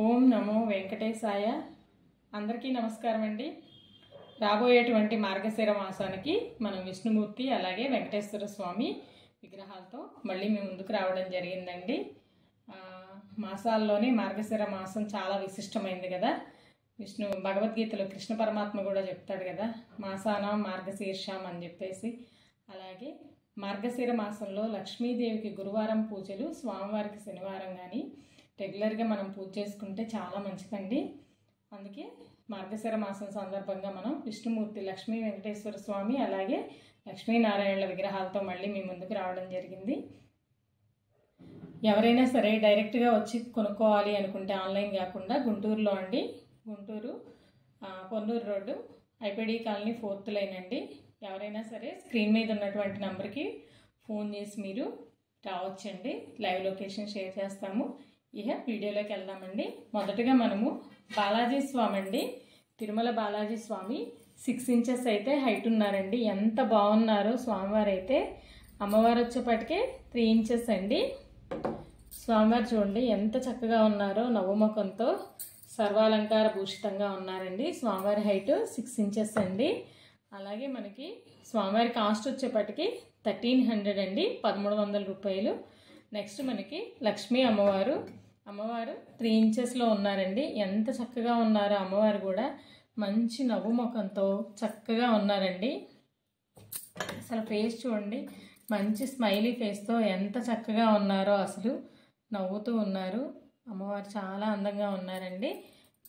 ఓం నమో వెంకటేశాయ. అందరికీ నమస్కారం అండి. రాబోయేటువంటి మార్గశిర మాసానికి మనం విష్ణుమూర్తి అలాగే వెంకటేశ్వర స్వామి విగ్రహాలతో మళ్ళీ మేము ముందుకు రావడం జరిగిందండి. మాసాల్లోనే మార్గశిర మాసం చాలా విశిష్టమైంది కదా. భగవద్గీతలో కృష్ణ పరమాత్మ కూడా చెప్తాడు కదా, మాసానం మార్గశీర్షం అని చెప్పేసి. అలాగే మార్గశిర మాసంలో లక్ష్మీదేవికి గురువారం పూజలు, స్వామివారికి శనివారం కానీ రెగ్యులర్గా మనం పూజ చేసుకుంటే చాలా మంచిదండి. అందుకే మార్గశిర మాసం సందర్భంగా మనం విష్ణుమూర్తి, లక్ష్మీ వెంకటేశ్వర స్వామి అలాగే లక్ష్మీనారాయణల విగ్రహాలతో మళ్ళీ మీ ముందుకు రావడం జరిగింది. ఎవరైనా సరే డైరెక్ట్గా వచ్చి కొనుక్కోవాలి అనుకుంటే ఆన్లైన్ కాకుండా గుంటూరులో అండి, Guntur Ponnur road IPD colony 4th line అండి. ఎవరైనా సరే స్క్రీన్ మీద ఉన్నటువంటి నెంబర్కి ఫోన్ చేసి మీరు రావచ్చండి. లైవ్ లొకేషన్ షేర్ చేస్తాము. ఇక వీడియోలోకి వెళ్దామండి. మొదటగా మనము బాలాజీ స్వామి అండి, తిరుమల బాలాజీ స్వామి 6 ఇంచెస్ అయితే హైట్ ఉన్నారండి. ఎంత బాగున్నారో స్వామివారు అయితే. అమ్మవారు వచ్చేపటికే 3 ఇంచెస్ అండి. స్వామివారు చూడండి ఎంత చక్కగా ఉన్నారో, నవ్వుముఖంతో సర్వాలంకార భూషితంగా ఉన్నారండి. స్వామివారి హైట్ 6 ఇంచెస్ అండి. అలాగే మనకి స్వామివారి కాస్ట్ వచ్చేపటికి 1300 అండి, 1300 రూపాయలు. నెక్స్ట్ మనకి లక్ష్మీ అమ్మవారు 3 ఇంచెస్లో ఉన్నారండి. ఎంత చక్కగా ఉన్నారో అమ్మవారు కూడా. మంచి నవ్వు ముఖంతో చక్కగా ఉన్నారండి. అసలు ఫేస్ చూడండి, మంచి స్మైలీ ఫేస్తో ఎంత చక్కగా ఉన్నారో, అసలు నవ్వుతూ ఉన్నారు. అమ్మవారు చాలా అందంగా ఉన్నారండి.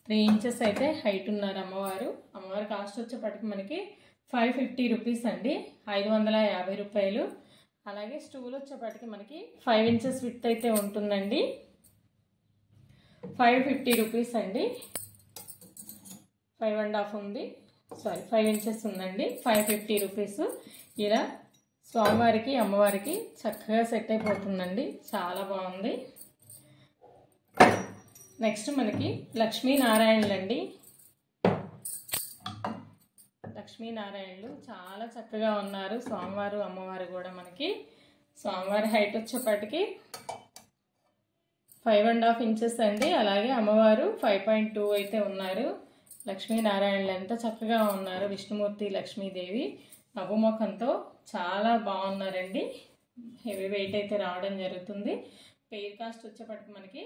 3 ఇంచెస్ అయితే హైట్ ఉన్నారు అమ్మవారు. అమ్మవారి కాస్ట్ వచ్చేపటికి మనకి 550 రూపీస్ అండి, 550 రూపాయలు. అలాగే స్టూల్ వచ్చేపటికి మనకి 5 ఇంచెస్ విత్ అయితే ఉంటుందండి, 550 రూపీస్ అండి. 5.5 ఉంది, 5 ఇంచెస్ ఉందండి, 550 రూపీస్. ఇలా స్వామివారికి అమ్మవారికి చక్కగా సెట్ అయిపోతుందండి, చాలా బాగుంది. నెక్స్ట్ మనకి లక్ష్మీనారాయణలు అండి. లక్ష్మీనారాయణలు చాలా చక్కగా ఉన్నారు స్వామివారు అమ్మవారు కూడా. మనకి స్వామివారి హైట్ వచ్చేపటికి 5.5 ఇంచెస్ అండి. అలాగే అమ్మవారు 5.2 అయితే ఉన్నారు. లక్ష్మీనారాయణలు ఎంత చక్కగా ఉన్నారు. విష్ణుమూర్తి, లక్ష్మీదేవి నవ్వుముఖంతో చాలా బాగున్నారండి. హెవీ వెయిట్ అయితే రావడం జరుగుతుంది. పెయిర్ కాస్ట్ వచ్చేపటికి మనకి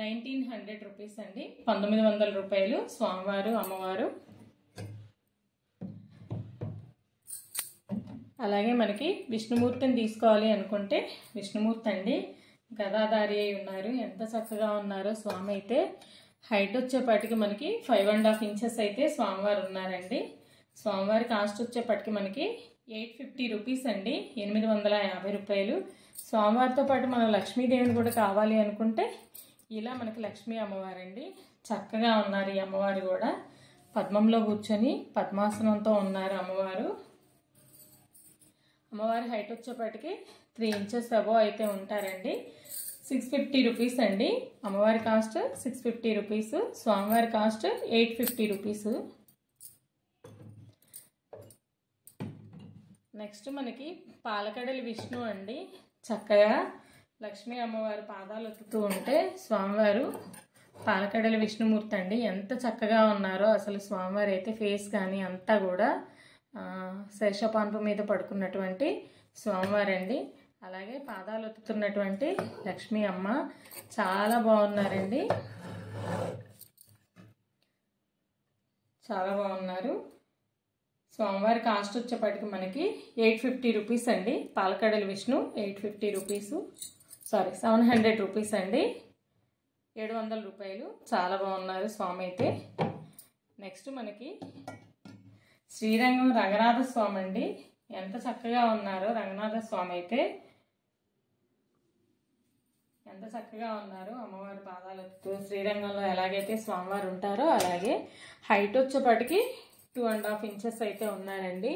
1900 రూపీస్ అండి, 1900 రూపాయలు స్వామివారు అమ్మవారు. అలాగే మనకి విష్ణుమూర్తిని తీసుకోవాలి అనుకుంటే విష్ణుమూర్తి అండి, గదాధారి అయి ఉన్నారు. ఎంత చక్కగా ఉన్నారో స్వామి అయితే. హైట్ వచ్చేపటికి మనకి 5.5 ఇంచెస్ అయితే స్వామివారు ఉన్నారండి. స్వామివారి కాస్ట్ వచ్చేపటికి మనకి 850 రూపీస్ అండి, 850 రూపాయలు. స్వామివారితో పాటు మనం లక్ష్మీదేవిని కూడా కావాలి అనుకుంటే ఇలా మనకి లక్ష్మీ అమ్మవారండి. చక్కగా ఉన్నారు ఈ అమ్మవారు కూడా. పద్మంలో కూర్చొని పద్మాసనంతో ఉన్నారు అమ్మవారు. అమ్మవారి హైట్ వచ్చేపటికి 3 ఇంచెస్ అబోవ్ అయితే ఉంటారండి. 650 రూపీస్ అండి. అమ్మవారి కాస్ట్ 650 రూపీస్, స్వామివారి కాస్ట్ 850 రూపీస్. నెక్స్ట్ మనకి పాలకడలి విష్ణు అండి. చక్కగా లక్ష్మీ అమ్మవారి పాదాలు ఒత్తుతూ ఉంటే స్వామివారు పాలకడలి విష్ణుమూర్తి అండి. ఎంత చక్కగా ఉన్నారో అసలు స్వామివారు అయితే. ఫేస్ కానీ అంతా కూడా శేషపాన్పు మీద పడుకున్నటువంటి స్వామివారండి. అలాగే పాదాలు ఒత్తుతున్నటువంటి లక్ష్మీ అమ్మ చాలా బాగున్నారండి, చాలా బాగున్నారు. స్వామివారి కాస్ట్ వచ్చేపటికి మనకి 850 రూపీస్ అండి. పాలకడలి విష్ణు 850 రూపీస్, 700 రూపీస్ అండి, 700 రూపాయలు. చాలా బాగున్నారు స్వామి అయితే. నెక్స్ట్ మనకి శ్రీరంగం రంగనాథ స్వామి అండి. ఎంత చక్కగా ఉన్నారో రంగనాథ స్వామి అయితే. ఎంత చక్కగా ఉన్నారు అమ్మవారి పాదాలతో. శ్రీరంగంలో ఎలాగైతే స్వామివారు ఉంటారో అలాగే. హైట్ వచ్చేపటికి 2.5 ఇంచెస్ అయితే ఉన్నారండి.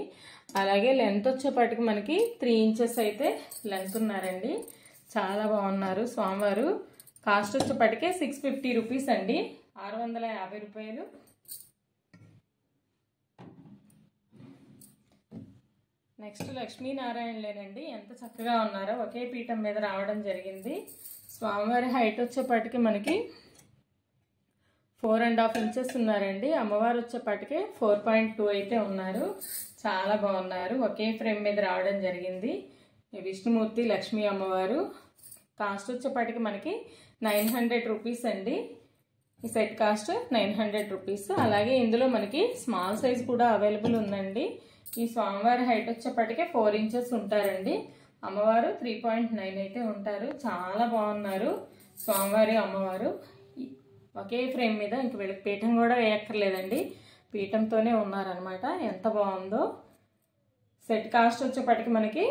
అలాగే లెంత్ వచ్చేపటికి మనకి 3 ఇంచెస్ అయితే లెంత్ ఉన్నారండి. చాలా బాగున్నారు స్వామివారు. కాస్ట్ వచ్చేపటికే 650 రూపీస్ అండి, 650 రూపాయలు. నెక్స్ట్ లక్ష్మీనారాయణలేనండి. ఎంత చక్కగా ఉన్నారో, ఒకే పీఠం మీద రావడం జరిగింది. స్వామివారి హైట్ వచ్చేపటికి మనకి 4.5 ఇంచెస్ ఉన్నారండి. అమ్మవారు వచ్చేపాటికి 4.2 అయితే ఉన్నారు. చాలా బాగున్నారు. ఒకే ఫ్రేమ్ మీద రావడం జరిగింది. విష్ణుమూర్తి, లక్ష్మీ అమ్మవారు. కాస్ట్ వచ్చేపాటికి మనకి 900 రూపీస్ అండి. ఈ సెట్ కాస్ట్ 900 రూపీస్. అలాగే ఇందులో మనకి స్మాల్ సైజ్ కూడా అవైలబుల్ ఉందండి. ఈ స్వామివారి హైట్ వచ్చేప్పటికే 4 ఇంచెస్ ఉంటారండి. అమ్మవారు 3.9 అయితే ఉంటారు. చాలా బాగున్నారు స్వామివారి అమ్మవారు. ఒకే ఫ్రేమ్ మీద ఇంక వీళ్ళకి పీఠం కూడా వేయక్కర్లేదండి, పీఠంతోనే ఉన్నారనమాట. ఎంత బాగుందో. సెట్ కాస్ట్ వచ్చేప్పటికి మనకి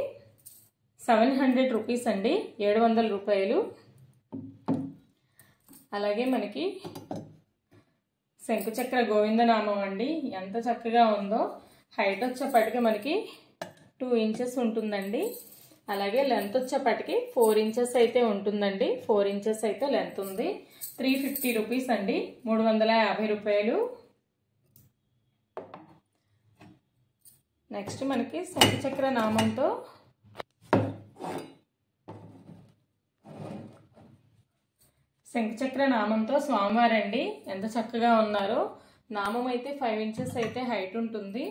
700 రూపీస్ అండి, 700 రూపాయలు. అలాగే మనకి శంకుచక్ర గోవిందనామం అండి, ఎంత చక్కగా ఉందో. హైట్ వచ్చేప్పటికి మనకి 2 ఇంచెస్ ఉంటుందండి. అలాగే లెంత్ వచ్చేప్పటికి 4 ఇంచెస్ అయితే ఉంటుందండి. 4 ఇంచెస్ అయితే లెంత్ ఉంది. 350 రూపీస్ అండి, 350 రూపాయలు. నెక్స్ట్ మనకి శంకుచక్ర నామంతో స్వామివారండి, ఎంత చక్కగా ఉన్నారో. నామం అయితే 5 ఇంచెస్ అయితే హైట్ ఉంటుంది.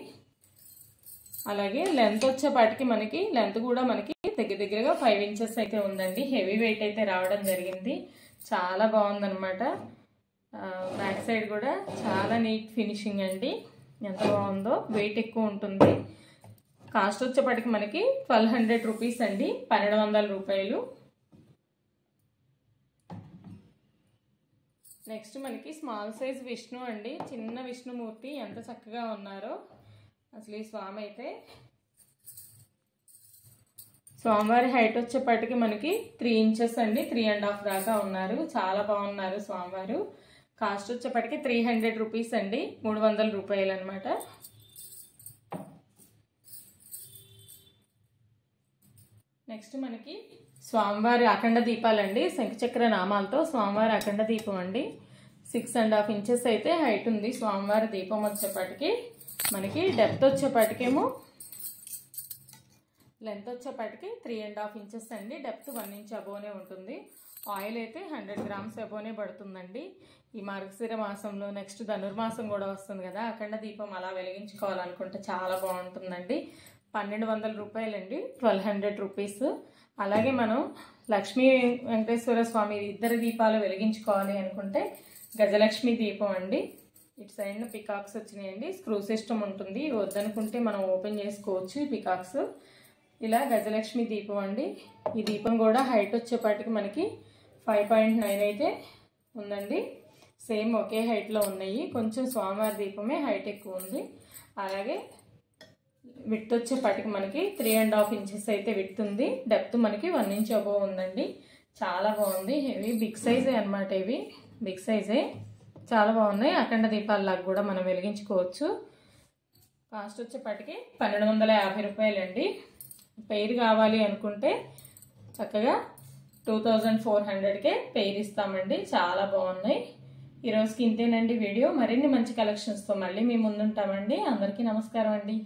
అలాగే లెంత్ వచ్చేపాటికి మనకి లెంత్ కూడా మనకి దగ్గరగా 5 ఇంచెస్ అయితే ఉందండి. హెవీ వెయిట్ అయితే రావడం జరిగింది. చాలా బాగుందనమాట. బ్యాక్ సైడ్ కూడా చాలా నీట్ ఫినిషింగ్ అండి, ఎంత బాగుందో. వెయిట్ ఎక్కువ ఉంటుంది. కాస్ట్ వచ్చేపాటికి మనకి 1200 రూపీస్ అండి, 1200 రూపాయలు. నెక్స్ట్ మనకి స్మాల్ సైజ్ విష్ణు అండి, చిన్న విష్ణుమూర్తి. ఎంత చక్కగా ఉన్నారో అసలు ఈ స్వామి అయితే. స్వామివారి హైట్ వచ్చేప్పటికి మనకి 3 ఇంచెస్ అండి, 3.5 దాకా ఉన్నారు. చాలా బాగున్నారు స్వామివారు. కాస్ట్ వచ్చేప్పటికి 300 రూపీస్ అండి, 300 రూపాయలు అనమాట. నెక్స్ట్ మనకి స్వామివారి అఖండ దీపాలండి, శంఖచక్ర నామాలతో స్వామివారి అఖండ దీపం అండి. 6.5 ఇంచెస్ అయితే హైట్ ఉంది స్వామివారి దీపం వచ్చేప్పటికి. మనకి డెప్త్ వచ్చేపాటికేమో లెంత్ వచ్చేపాటికి 3.5 ఇంచెస్ అండి. డెప్త్ 1 ఇంచ్ అబోనే ఉంటుంది. ఆయిల్ అయితే 100 గ్రామ్స్ అబోనే పడుతుందండి. ఈ మార్గశిర మాసంలో నెక్స్ట్ ధనుర్మాసం కూడా వస్తుంది కదా, అఖండ దీపం అలా వెలిగించుకోవాలనుకుంటే చాలా బాగుంటుందండి. 1200 రూపాయలండి, 1200 రూపీస్. అలాగే మనం లక్ష్మీ వెంకటేశ్వర స్వామి ఇద్దరు దీపాలు వెలిగించుకోవాలి అనుకుంటే గజలక్ష్మి దీపం అండి. ఇటు సైడ్ పికాక్స్ వచ్చినాయండి. స్క్రూ సిస్టమ్ ఉంటుంది, వద్దనుకుంటే మనం ఓపెన్ చేసుకోవచ్చు పికాక్స్. ఇలా గజలక్ష్మి దీపం అండి. ఈ దీపం కూడా హైట్ వచ్చేపాటికి మనకి 5.9 అయితే ఉందండి. సేమ్ ఒకే హైట్లో ఉన్నాయి. కొంచెం స్వామివారి దీపమే హైట్ ఎక్కువ ఉంది. అలాగే విడ్త్ వచ్చేపాటికి మనకి 3.5 ఇంచెస్ అయితే విడ్త్ ఉంది. డెప్త్ మనకి 1 ఇంచ్ అబోవ్ ఉందండి. చాలా బాగుంది. హెవీ బిగ్ సైజే అనమాట. ఇవి బిగ్ సైజే, చాలా బాగున్నాయి. అఖండ దీపాలలాగా కూడా మనం వెలిగించుకోవచ్చు. కాస్ట్ వచ్చేపాటికి 1250 రూపాయలండి. పెయిర్ కావాలి అనుకుంటే చక్కగా 2400కే పెయిర్ ఇస్తామండి. చాలా బాగున్నాయి. ఈరోజుకి ఇంతేనండి వీడియో. మరిన్ని మంచి కలెక్షన్స్తో మళ్ళీ మీ ముందుంటామండి. అందరికీ నమస్కారం అండి.